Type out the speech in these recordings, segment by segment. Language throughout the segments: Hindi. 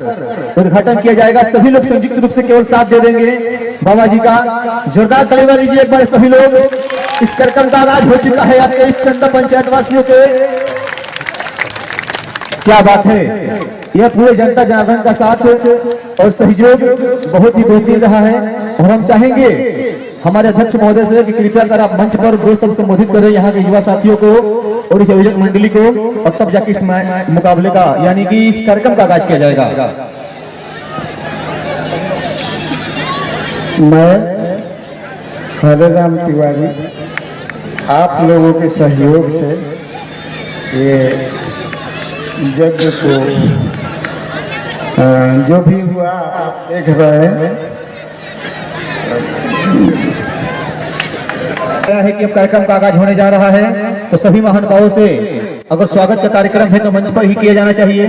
उद्घाटन किया जाएगा। सभी लोग संयुक्त रूप से केवल साथ दे देंगे बाबा जी का। जोरदार तालियां दीजिए एक बार सभी लोग। इस कार्यक्रम का आगाज हो चुका है आपके इस चंदा पंचायत वासियों के। क्या बात है, यह पूरे जनता जनार्दन का साथ और सहयोग बहुत ही बेहतरीन रहा है। और हम चाहेंगे हमारे अध्यक्ष महोदय से कि कृपया कर आप मंच पर दो शब्द संबोधित करें यहाँ के युवा साथियों को और इस आयोजक मंडली को, और तब जाके इस मुकाबले का यानी कि इस कार्यक्रम का आगाज किया जाएगा। मैं हरेराम तिवारी आप लोगों के सहयोग से ये यज्ञ को जो भी हुआ देख रहे हैं है कि अब कार्यक्रम का आगाज होने जा रहा है, तो सभी महानुभावों से अगर स्वागत का कार्यक्रम है तो मंच पर ही किया जाना चाहिए।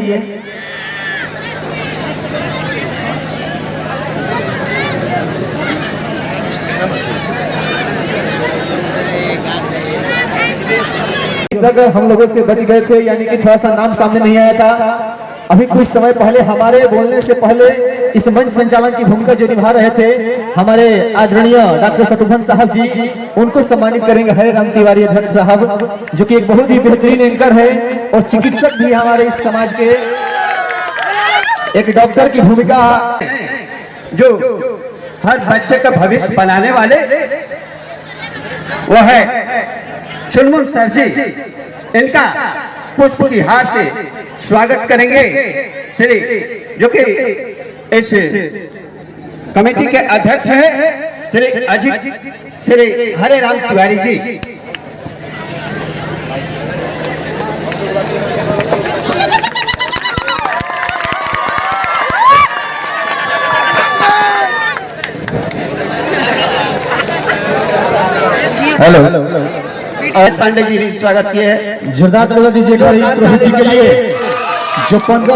हम लोगों से बच गए थे, यानी कि थोड़ा सा नाम सामने नहीं आया था। अभी कुछ समय पहले हमारे बोलने से पहले इस मंच संचालन की भूमिका जो निभा रहे थे हमारे आदरणीय डॉक्टर शत्रुघ्न साहब जी, उनको सम्मानित करेंगे हरेराम तिवारी अध्यक्ष साहब, जो कि एक बहुत ही बेहतरीन एंकर है और चिकित्सक भी हमारे इस समाज के। एक डॉक्टर की भूमिका जो हर बच्चे का भविष्य बनाने वाले वो है चुनमुन सर जी। इनका पुष्प की हार से स्वागत करेंगे श्री, जो कि इस कमेटी के अध्यक्ष हैं श्री अजित श्री हरेराम तिवारी जी। हेलो पांडे जी भी स्वागत किए हैं। जोरदार तालियां दीजिए रोहित जी के लिए जो 15